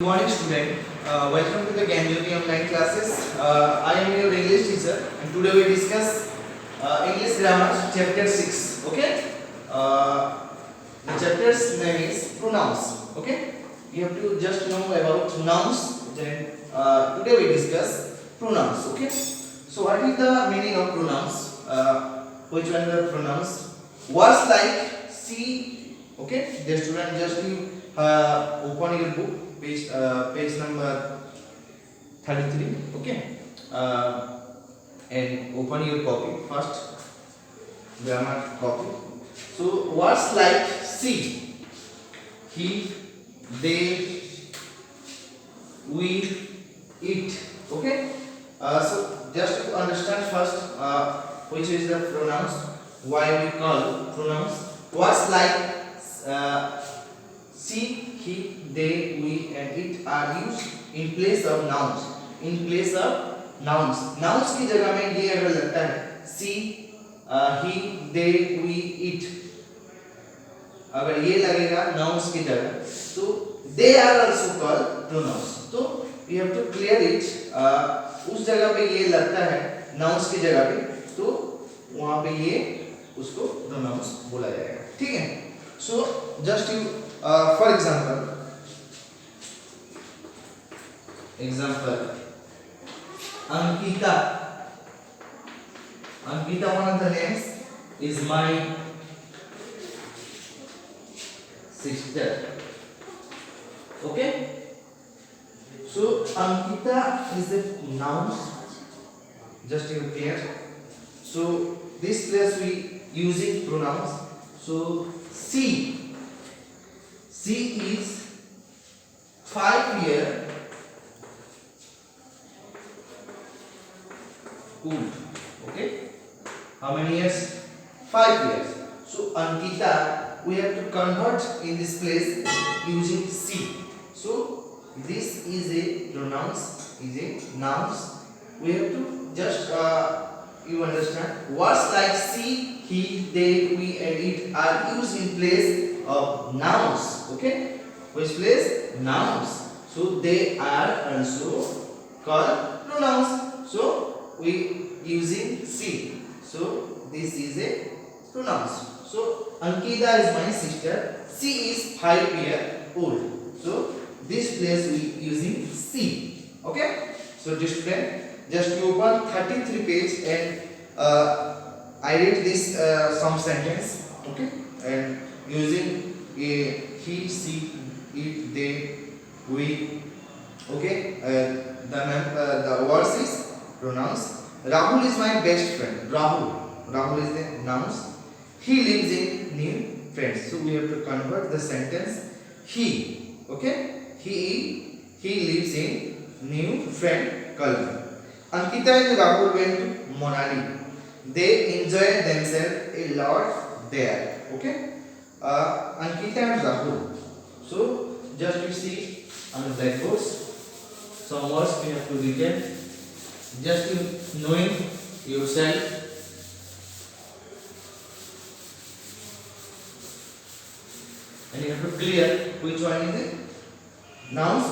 Good morning student, welcome to the Ganjoti online classes. I am your English teacher and today we discuss English grammar chapter 6. Okay, the chapter's name is pronouns. Okay, you have to just know about nouns. Then today we discuss pronouns. Okay, so what is the meaning of pronouns? Which one are the pronouns? Words like see. Okay, the student just you open your book. Page number 33. Okay, and open your copy first, grammar copy. So words like see, he, they, we, it. Okay, so just to understand first which is the pronouns, why we call pronouns. Words like she, he, they, we and it are used in place of nouns. In place of nouns. Nouns की जगह में ये अगर लगता है she, he, they, we, it, अगर ये लगेगा nouns की जगह तो they are also called pronouns. तो you have to clear it. उस जगह पे ये लगता है nouns की जगह पे तो वहाँ पे ये उसको pronouns बोला जाएगा. ठीक है. So just you for example Ankita. One of the names is my sister. Okay, so Ankita is a noun, just you clear. So this place we using pronouns. So she is 5 years old. Okay, how many years? 5 years. So Ankita we have to convert in this place using she. So this is a pronouns, is a nouns. We have to just you understand words like she, he, they, we and it are used in place of nouns. Okay, which place? Nouns. So they are also called pronouns. So we using she. So this is a pronouns. So Ankita is my sister. She is 5 years old. So this place we using she. Okay. So just you open 33 page and I read this some sentence. Okay, and using a he, she, it, they, we. Okay, the words is pronouns. Rahul is my best friend. Rahul is the nouns. He lives in new friends. So we have to convert the sentence he. Okay, he lives in new friend column. Ankita and Rahul went to Manali. They enjoy themselves a lot there. Okay, Ankita and Rahul. So just you see on the blackboard some words we have to retain. Just you knowing yourself. And you have to clear which one is it? Nouns,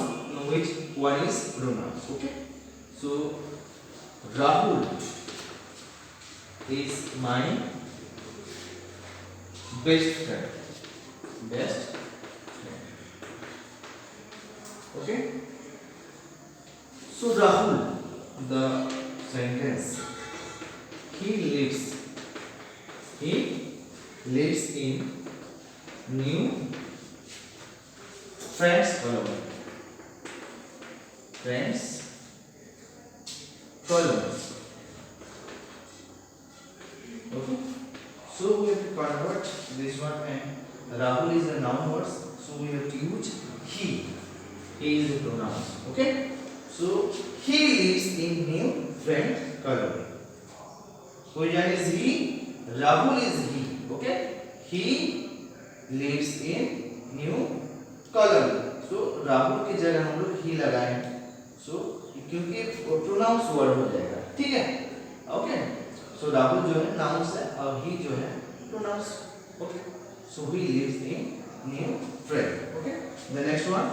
which one is pronouns. Okay. So Rahul is my best friend. Okay. So Rahul, the sentence, he lives in new friends column. Okay, so we have to convert this one, and Rahul is a noun word, so we have to use he is a pronouns. Okay, so he lives in new friend column. Which one is he? Rahul is he. Okay, he lives in new column. So Rahul की जगह हम लोग he लगाए हैं. So क्योंकि pronouns word हो जाएगा. ठीक है? Okay. So Rahul जो है nouns है और he जो है pronouns. Okay. So he lives in new friend. Okay. The next one.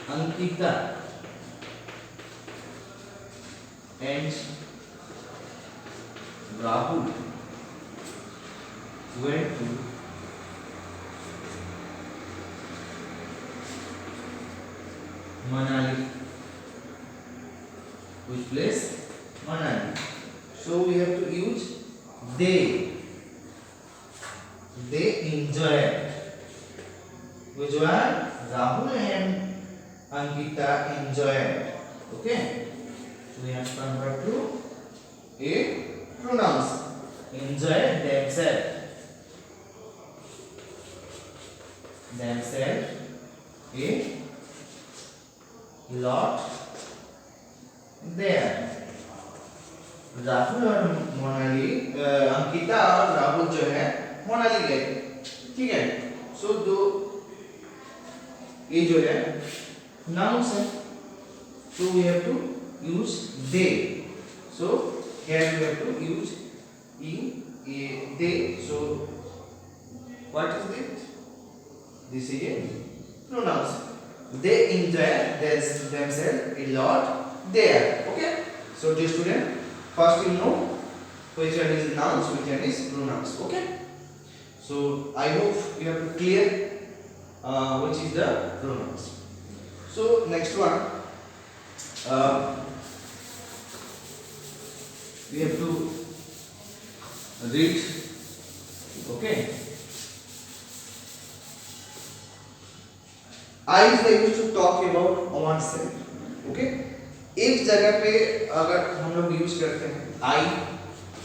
Ankita and Rahul went to Manali. Which place? Manali. So we have to use they. They enjoyed. Which one? Rahul and Ankita enjoyed. Okay. So we have to convert to a pronouns. Enjoy themselves. Themselves a lot there. Rahul और मोनाली अंकिता और राहुल जो है मोनाली गए, ठीक है। सो दो ये जो है नाउन्स है, so we have to use they. So here we have to use they. So what is this? This is a pronouns. They enjoy themselves a lot there. Okay. So dear student, first you know which one is nouns, which one is pronouns. Okay. So I hope you have to clear which is the pronouns. So next one, we have to read. Okay. I is the used to talk about oneself. Okay. एक जगह पे अगर हम लोग use करते हैं I,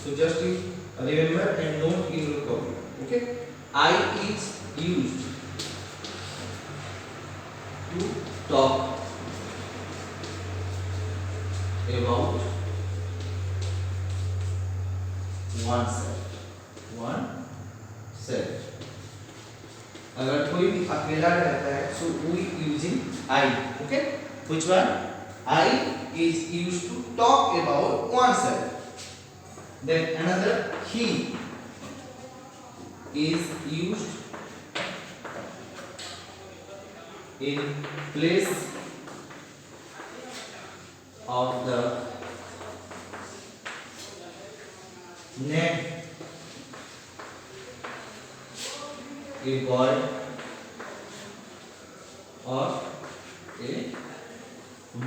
so just you remember and note in your copy. Okay. I is used to talk about oneself. अगर कोई भी अकेला रहता है, so we using I. Okay. Which one? I is used to talk about oneself. Then another, he is used in place of the name a boy or a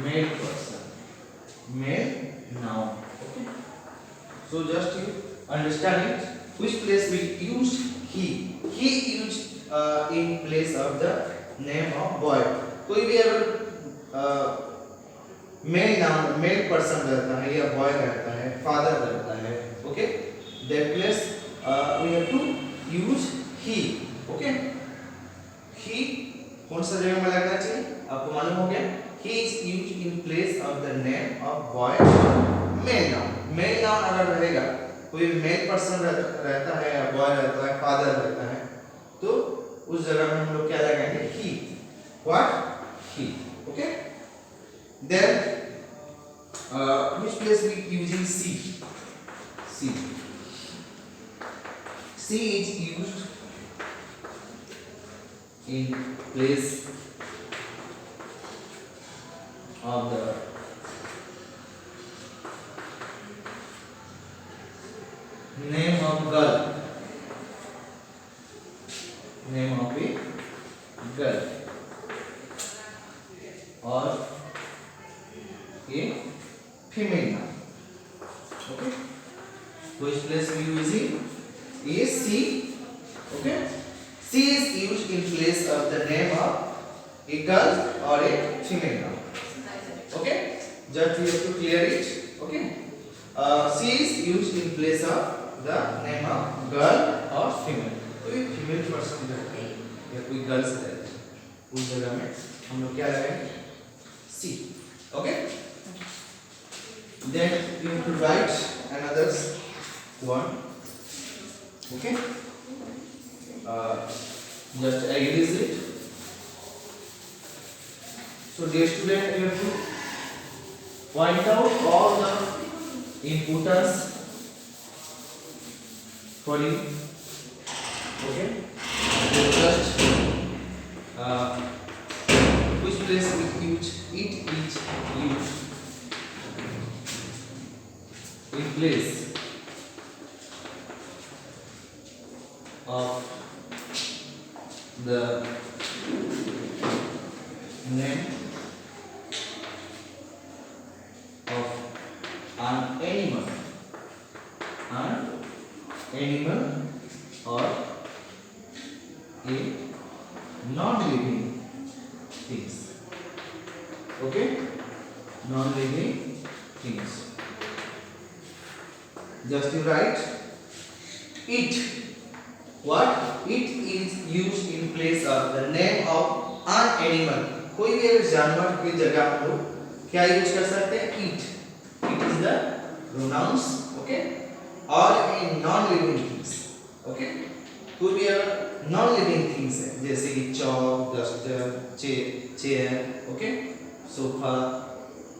male person, male noun. Okay. So just you understand it. Which place we used he? He used in place of the name of boy. कोई भी अगर male noun, male person रहता है या boy रहता है, father रहता है, okay, that place we have to use he. Okay. He कौन सा जगह में लगना चाहिए आपको मालूम हो गया? He is used in place of the name of boy or male noun. Male noun अगर रहेगा, कोई male person रहता है या boy रहता है, father रहता है, तो उस जगह में हम लोग क्या लगाएंगे? He. What? He. Okay. Then which place we using she? She. She is used in place of the name of girl, name of a girl or a female noun. Okay. Which place we using? Is she. Okay. She is used in place of the name of a girl or a female noun. Okay. Just you have to clear it. Okay. She is used in place of the name of girl or female. कोई female person रहता है या कोई girls रहता है, उस जगह में हम लोग क्या लगाएंगे? she. Okay. Then you have to write another one. Okay. Just erase it. So dear student, you have to point out all the importance for you. Okay. Just which place place it is used in place of the name of an animal or a non-living things. Okay, non-living things. Just you write it. What? It is used in place of the name of an animal. कोई भी अगर जानवर की जगह हम लोग क्या use कर सकते हैं? It. It is the pronouns. Okay. और a non-living things. Okay. कोई भी अगर non-living things है जैसे कि chalk, duster, chair, okay, sofa,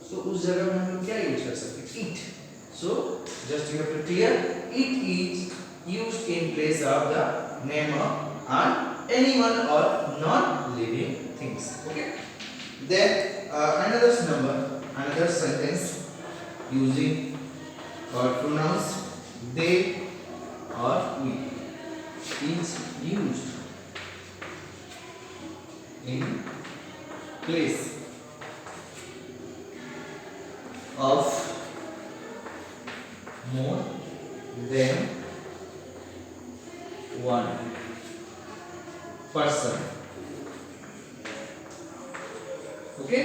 so उस जगह में हम लोग क्या यूज कर सकते हैं? It. So just you have to clear. It is used in place of the name of an animal or non-living things. Okay. Then another sentence using pronouns they or we is used in place of more than one person. Okay,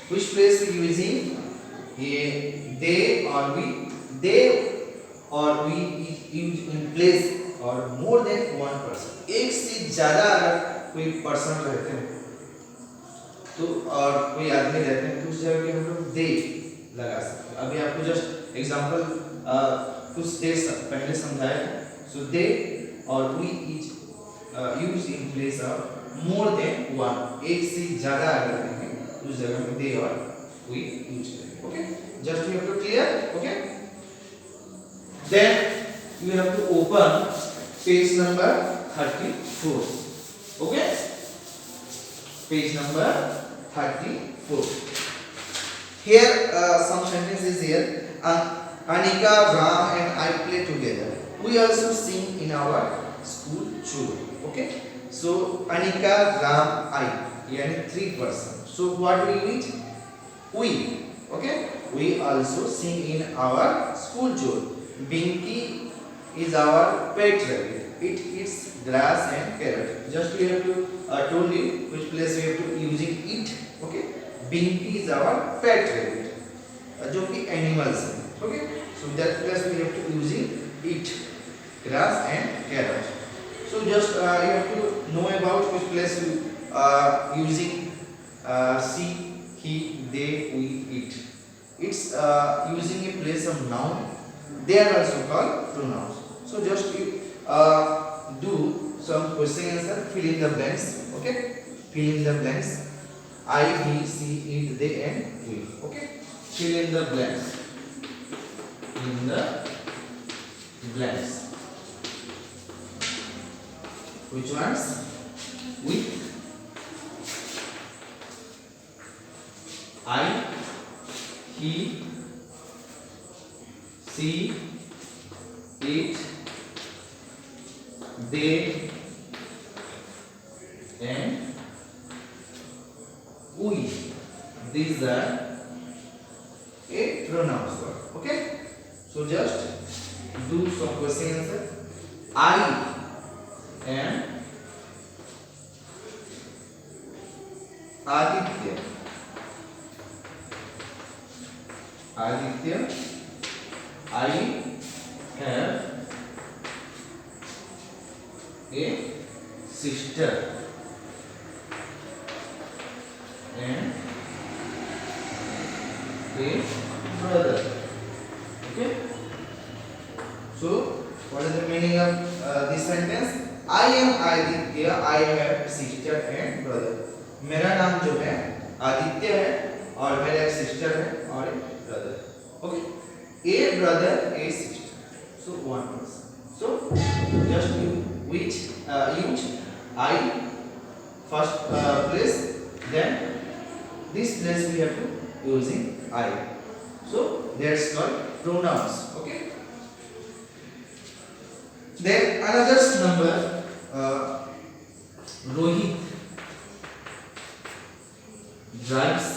which place we using they or we? They or we is used in place or more than one person. एक से ज्यादा अगर कोई person रहते हैं तो और कोई आदमी रहते हैं तो उस जगह पे हम लोग they लगा सकते हैं. अभी आपको जस्ट एग्जांपल कुछ देर पहले समझाया. सो they और we is used in place of more than one. एक से ज्यादा अगर हैं उस जगह में they और we यूज करेंगे. Okay, just you have to clear. Okay, then you have to open page number 34. Okay, page number 34. Here some sentences here. Anika, Ram and I play together. We also sing in our school chore. Okay, so Anika, Ram, I, yani 3 person. So what we need? We. Okay, we also sing in our school chore. Binky is our pet rabbit. It eats grass and carrot. Just we have to told you which place we have to using it. Okay, Binky is our pet rabbit, जो कि animals है. Okay, so that place we have to using it, grass and carrot. So just you have to know about which place we using she, he, they, we, it. It's using a place of noun. They are also called pronouns. So just you do some question answer, fill in the blanks. Okay, fill in the blanks. I, he, she, it, they and we. Okay, fill in the blanks. In the blanks. Which ones? With, I, he, she, it, they and we. These are a pronouns word. Okay, so just do some question answer. I am Aditya. Aditya. I have a sister and a brother. Okay, so what is the meaning of this sentence? I am Aditya. I have a sister and brother. मेरा नाम जो है आदित्य है और मेरा एक sister है और एक brother. Okay, a brother, a sister, so one person. So just you which use I first place, then this place we have to using I. So that's called pronouns. Okay. Then another number, Rohit drives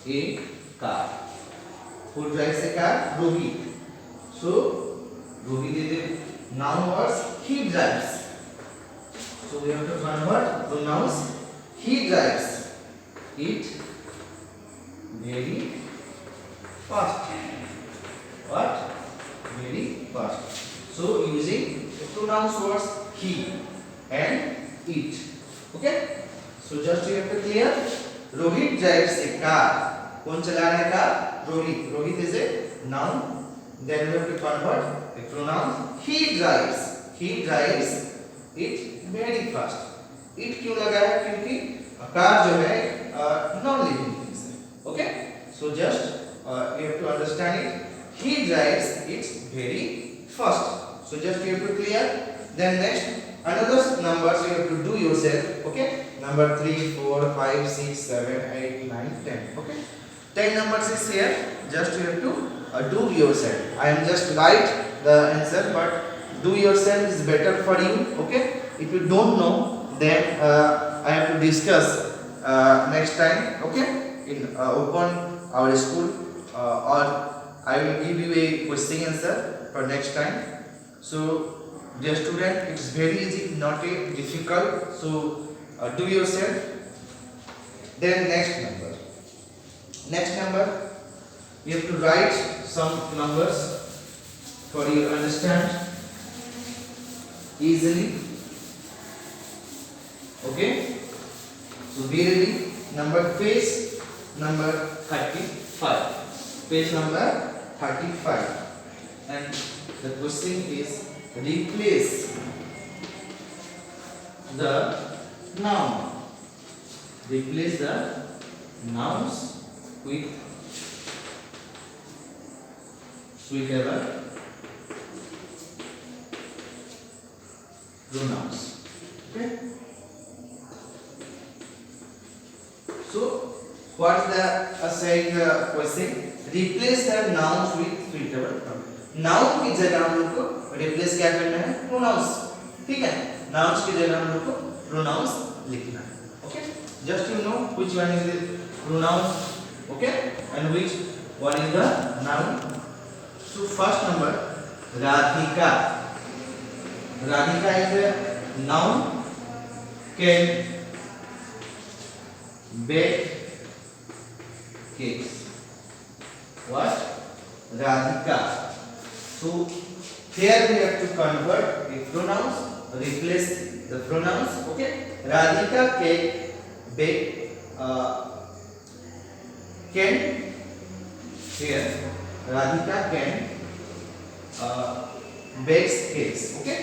a car. Who drives a car? Rohit. So Rohit is a noun words. He drives. So we have to convert pronouns. He drives it very fast. What? Very fast. So using pronouns words he and it. Okay. So just you have to clear. Rohit drives a car. कौन चला रहा है car? Rohit. Rohit is a noun. Then we have to convert a pronoun. He drives. He drives it very fast. It क्यों लगा है? क्योंकि car जो है नॉन लिविंग थिंग्स है. Okay. So just you have to understand it. He drives it very fast. So just you have to clear. Then next another numbers you have to do yourself. Okay. Number 3, 4, 5, 6, 7, 8, 9, 10. Okay. 10 numbers is here. Just you have to do yourself. I am just write the answer, but do yourself is better for you. Okay. If you don't know, then I have to discuss next time. Okay. In open our school or I will give you a question answer for next time. So dear student, it's very easy, not a difficult. So do yourself. Then next number. Next number, you have to write some numbers for you to understand easily. Okay. So be ready. Page number 35. Page number 35. And the question is replace the noun. Replace the nouns with suitable pronouns. Okay. So what is the saying question? Replace the nouns with suitable pronouns. Noun की जगह हम लोग को replace क्या करना है? Pronounce. ठीक है. नाउन्स की जगह हम लोग को प्रोनाउंस लिखना है. Okay. Just you know which one is the pronouns. Okay. And which one is the noun. So first number, Radhika. Radhika is a noun. Can bake cakes. What? Radhika. So here we have to convert the pronouns, replace the pronouns. Okay. Radhika can bake can here Radhika can bake cakes. Okay.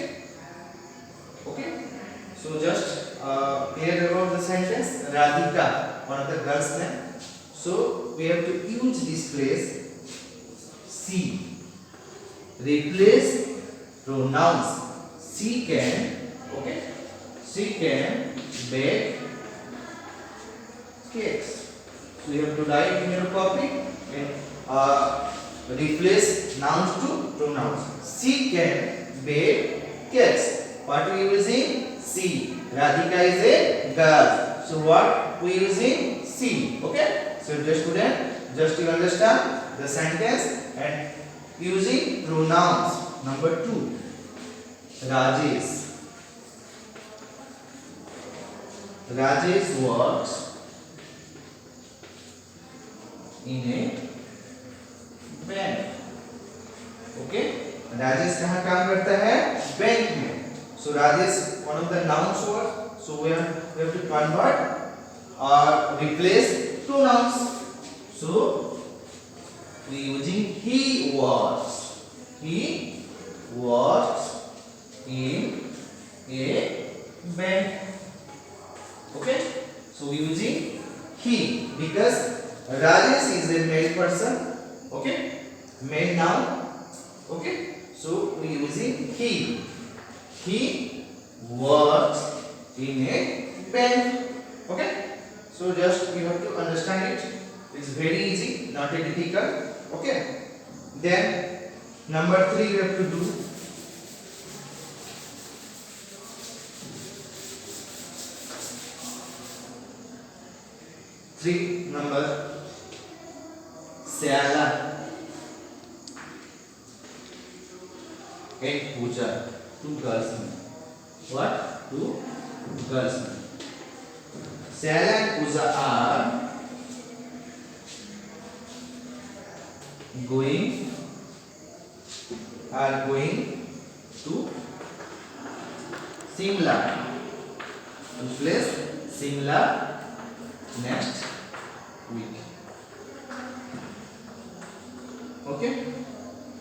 Okay. So just clear about the sentence. Radhika, one of the girls' name. So we have to use this phrase she. Replace pronouns. She can. Okay. She can bake cakes. So you have to write in your copy and replace nouns to pronouns. She can bake cakes. What we using? She. Radhika is a girl. So what we using? She. Okay. So dear student, just to understand the sentence and using pronouns. Number 2, Rajesh. Rajesh works in a bank. Okay. Rajesh कहाँ काम करता है? Bank में. So Rajesh, one of the nouns word. So we have to convert or replace pronouns. So we using he works. He works in a bank. Okay. So we using he because Rajesh is a male person. Okay. Male noun. Okay. So we using he. He works in a bank. So just you have to understand it. It's very easy, not a difficult. Okay. Then number 3 you have to do. Three number Syala and Pooja, two girls. What? Two girls. Syala and Pooja are going to Simla. Which place? Simla next week. Okay.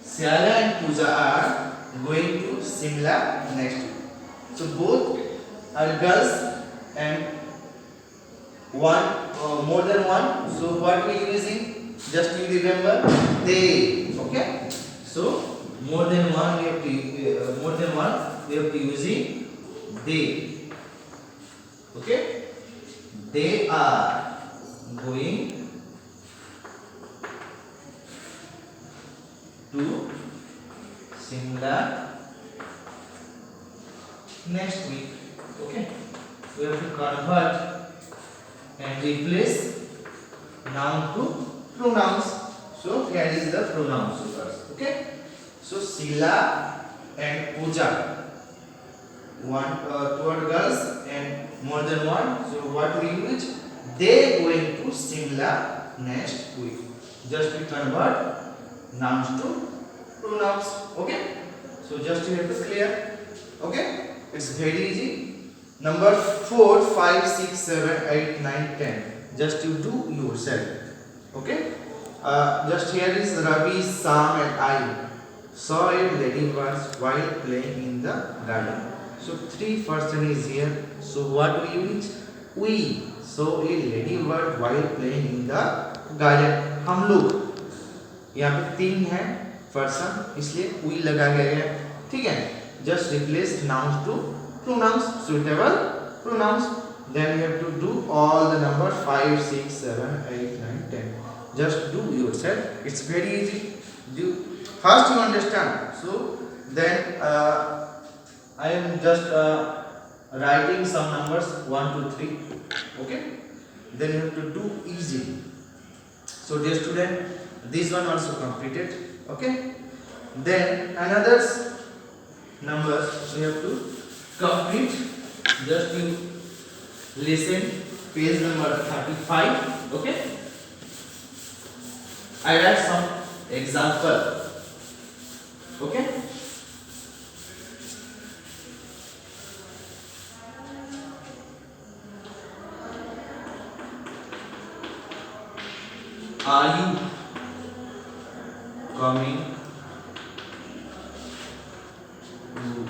Syala and Pooja are going to Simla next week. So both are girls and one more than one. So what we using? Just you remember they. Okay. So more than one we have to using they. Okay. They are going to Simla next week. Okay. We have to convert and replace noun to pronouns. So here is the pronouns first. Okay. So Sila and Pooja, two are girls and more than one. So what we use? They going to Simla next week. Just we convert nouns to pronouns. Okay. So just you have to clear. Okay. It's very easy. Number 4, 5, 6, 7, 8, 9, 10. Just you do yourself. Okay. Just here is Ravi, Sam and I saw a ladybird while playing in the garden. So 3 person is here. So what we use? We saw a ladybird while playing in the garden. हम लोग यहाँ पे 3 है person, इसलिए we लगा गया है. ठीक है. Just replace nouns to pronouns, suitable pronouns. Then you have to do all the number 5, 6, 7, 8, 9, 10. Just do yourself. It's very easy. Do first you understand. So then I am just writing some numbers 1, 2, 3. Okay. Then you have to do easily. So dear student, this one also completed. Okay. Then another numbers we have to complete. Just you listen, page number 35. Okay. I write some example. Okay. Are you coming to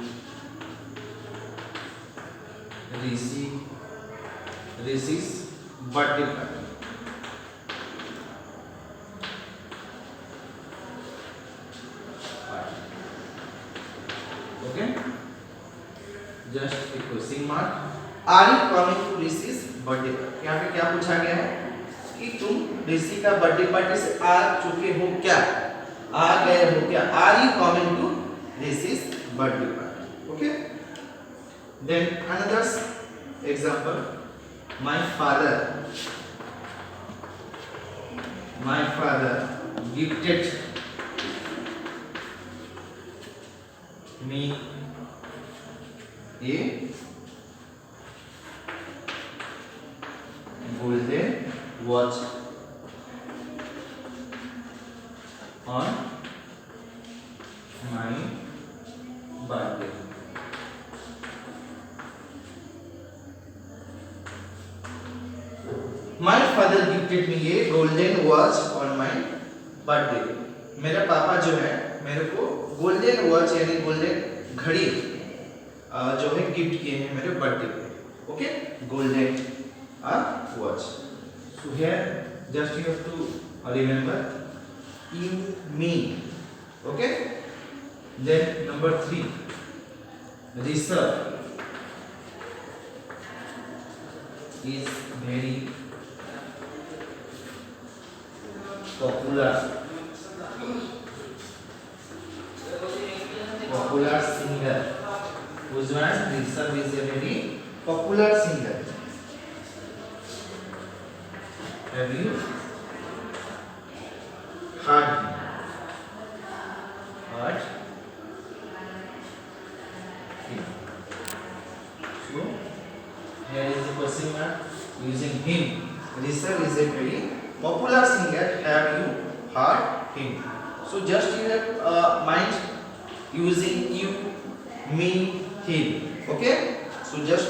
Rishi's birthday party? Okay. Just a question mark. Are you coming to Rishi's birthday party? यहाँ पे क्या पूछा गया है कि तुम ऋषि का birthday party से आ चुके हो क्या, आ गए हो क्या. Are you coming to Rishi's birthday party? Okay. Then another example. My father gifted me a golden watch on my birthday. My father gifted me a golden watch on my birthday. मेरा पापा जो है मेरे को golden watch यानी golden घड़ी जो है गिफ्ट किए हैं मेरे बर्थडे पे. Okay. Golden watch. So here just you have to remember in me. Okay. Then number 3, Rishabh is very Popular. Popular singer. Which one? Rishabh is a very popular singer. Have you heard him? Heard him. So here is the question mark using him. Rishabh is a very popular singer. Have you heard him? So just in your mind using you, me, him. Okay. So just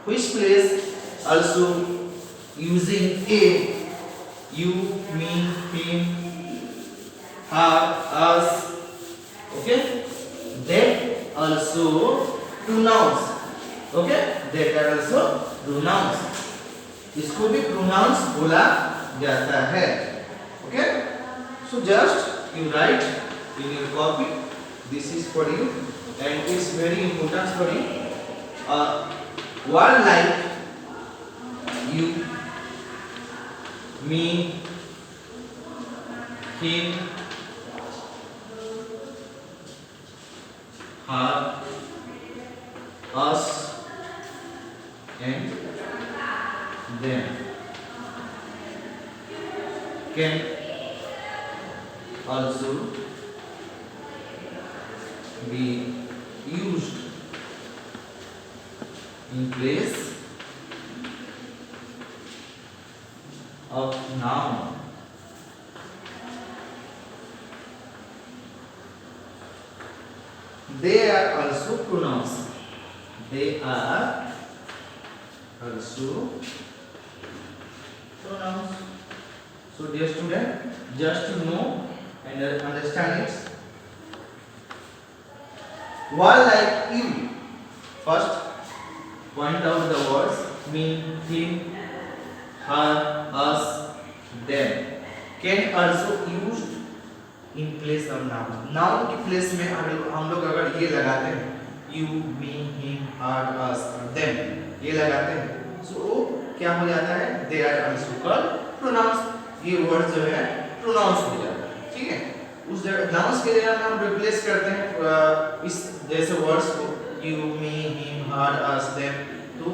which place also using a, you, me, him, her, us. Okay. That also pronouns. Okay. That are also pronouns. इसको भी pronouns बोला जाता है. Okay. So just you write in your copy. This is for you and it's very important for you. Word like you, me, him, her, us, and them can also be used in place of noun. They are also pronouns. They are also pronouns. So dear student, just to know and understand it. Word like you. First, point out the words me, him, her, us, them. Can also used in place of noun. Noun की place में हम लोग अगर ये लगाते हैं you, me, him, her, us, them ये लगाते हैं so क्या हो जाता है they are also called pronouns. ये वर्ड जो है pronouns हो जाता है. ठीक है. उस nouns के जगह में हम रिप्लेस करते हैं इस जैसे वर्ड्स को you, me, him, her, us, them तो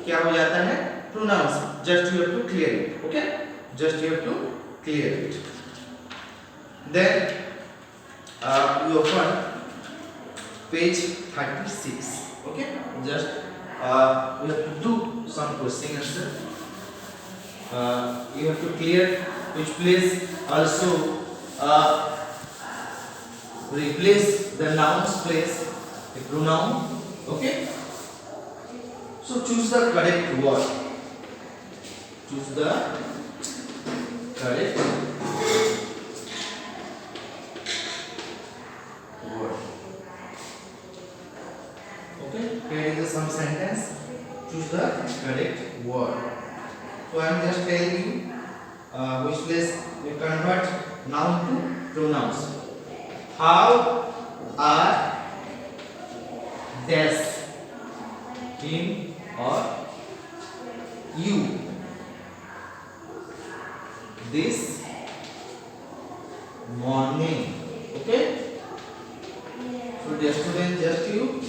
क्या हो जाता है pronouns. Just you have to clear it. Okay. Just you have to clear it. Then you open page 36. Okay. Just you have to do some question answer. You have to clear which place also replace the noun's place a pronoun. Okay. So choose the correct word. Choose the correct word. Okay. Here is some sentence. Choose the correct word. So I am just telling you which place we convert noun to pronouns. How are dash him or you this morning. Okay. So dear student, just you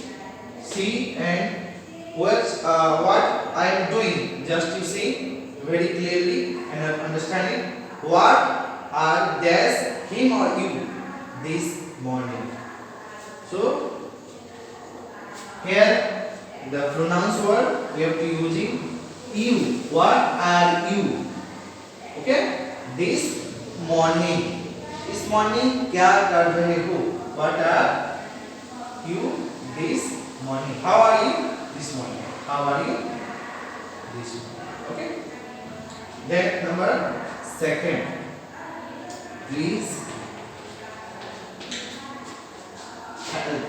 see and what I am doing. Just you see very clearly and understanding what are dash him or you this morning. So here the pronouns word we have to using you. What are you? Okay. This morning. This morning क्या कर रहे हो? What are you this morning? How are you this morning? How are you this morning? Okay. Then number second. Please help.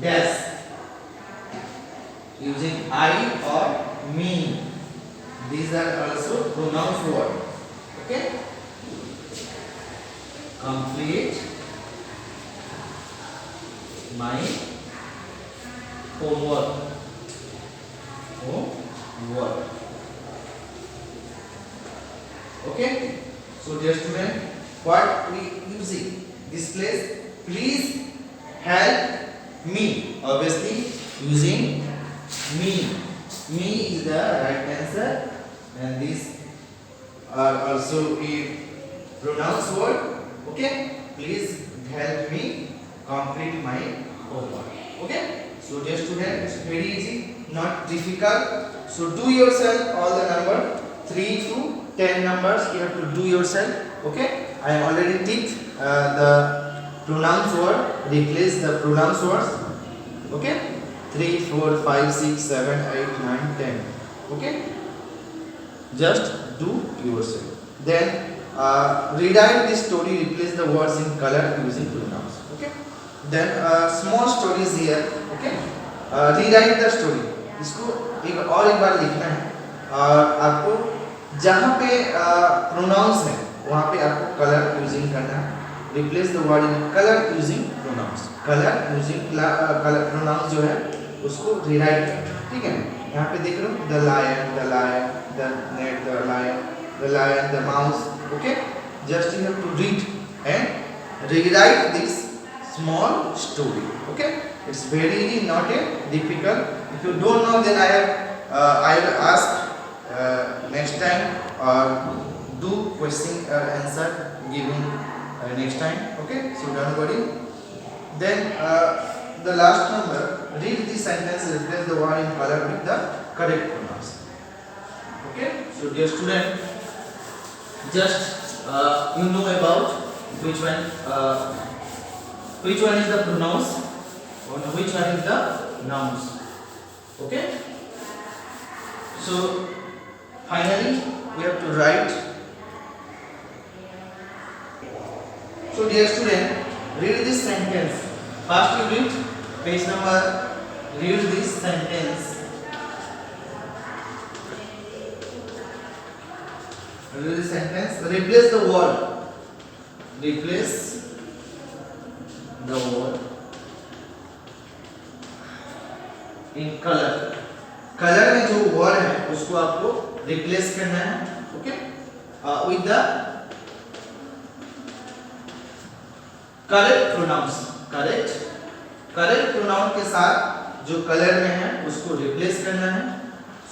Dash using I or me. These are also pronouns word. Okay. Complete my homework. Homework. Okay. So dear student, what we using this place? Please help me. Obviously using me. Me is the right answer, and these are also a pronouns word. Okay. Please help me complete my homework. Okay. So dear student, it's very easy, not difficult. So do yourself all the number 3 to 10 numbers. You have to do yourself. Okay. I have already ticked the pronouns word. Replace the pronouns words. Okay. 3, 4, 5, 6, 7, 8, 9, 10. Okay. Just do yourself. Then rewrite this story. Replace the words in color using pronouns. Okay. Then small stories here. Okay. Rewrite the story, इसको एक बार लिखना है और आपको जहाँ पे pronounce है वहाँ पे आपको कलर यूजिंग करना है. Replace the word in colour using pronouns. Colour using colour pronouns जो है उसको रीराइट करना है. ठीक है. यहाँ पे देख रहे हो the lion, the net, the lion, the mouse. Okay. Just you have to read and rewrite this small story. Okay, it's very not a difficult. If you don't know, then I will ask next time or do question answer giving next time. Okay, so don't worry. Then the last number, read the sentence, replace the word in color with the correct pronouns. Okay, so dear student, just you know about which one is the pronouns and which one is the nouns. Okay, so finally we have to write. So dear student, read this sentence. First you read page number, read this sentence. Read this sentence. Replace the word. Replace the word in color. Colour में जो word है उसको आपको replace करना है. Okay, with the correct pronouns. Correct pronoun के साथ जो कलर में है उसको रिप्लेस करना है.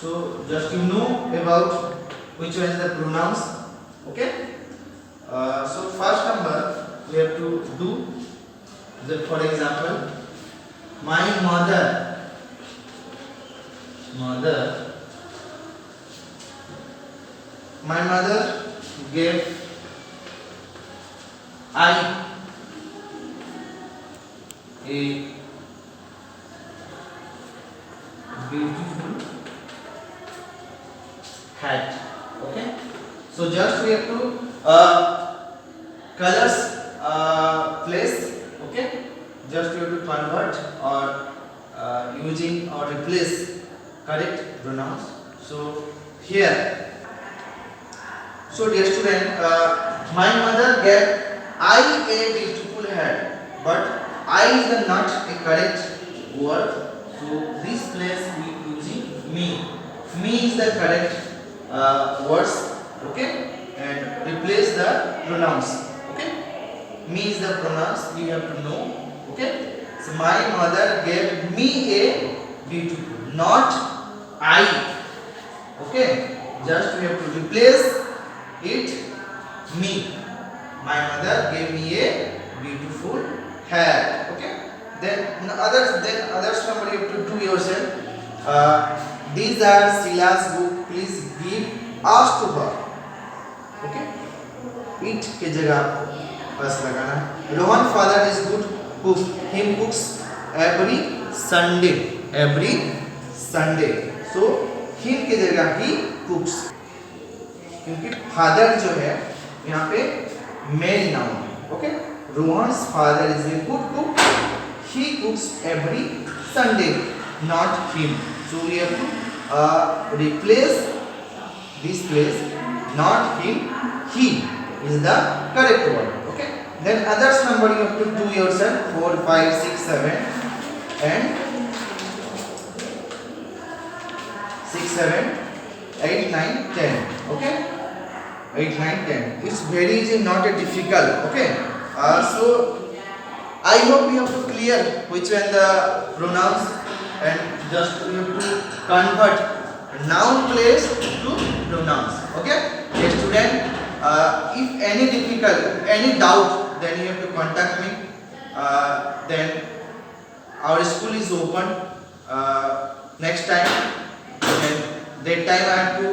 So just you know about which one is the pronounce. Okay, so first number we have to do that. For example, my mother gave I a beautiful hat. Okay, so just we have to colors place. Okay, just you have to convert or using or replace correct pronouns. So here, so dear student, my mother gave I a beautiful hat, but I is not a correct word, so this place we using me. Me is the correct words. Okay, and replace the pronouns. Okay, me is the pronouns, you have to know. Okay, so my mother gave me a beautiful, not I. Okay, just we have to replace it me. My mother gave me a beautiful hat. Okay, then others number you have to do yourself. These are Sheila's book, please give us to her. Okay, it के जगह बस लगाना. Rohan father is good cook. Him cooks every Sunday. So him के जगह he cooks, क्योंकि father जो है यहाँ पे male noun है. Okay, Rohan's father is a good cook. He cooks every Sunday, not him. So we have to replace this place, not him, he is the correct word. Okay, then others number you have to do yourself. 4, 5, 6, 7 and 6, 7, 8, 9, 10. Okay, 8, 9, 10. It's very easy, not a difficult. Okay. So I hope you have to clear which one the pronouns, and just you have to convert noun place to pronouns. Okay. Yes, student. If any difficult, any doubt, then you have to contact me. Then our school is open next time. Then that time I have to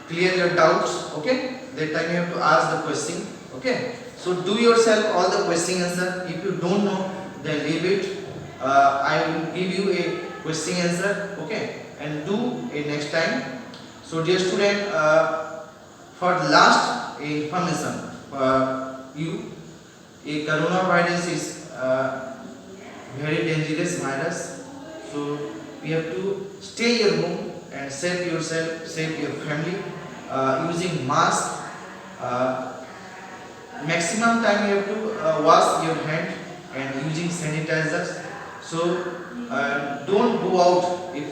clear your doubts. Okay, that time you have to ask the question. Okay, so do yourself all the question answer. If you don't know, then leave it. I will give you a question answer. Okay, and do a next time. So dear student, for the last information, you, a coronavirus is very dangerous virus. So we have to stay your home and save yourself, save your family, using mask. Maximum time you have to wash your hand and using sanitizers. So don't go out if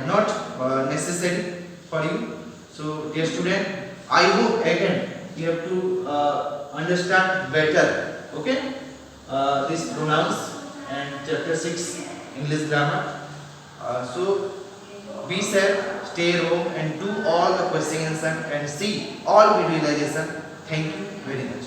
not necessary for you. So dear student, I hope again you have to understand better. Okay, these pronouns and chapter 6 English grammar. So be safe, stay at home and do all the question answer and see all visualization. Thank you very much.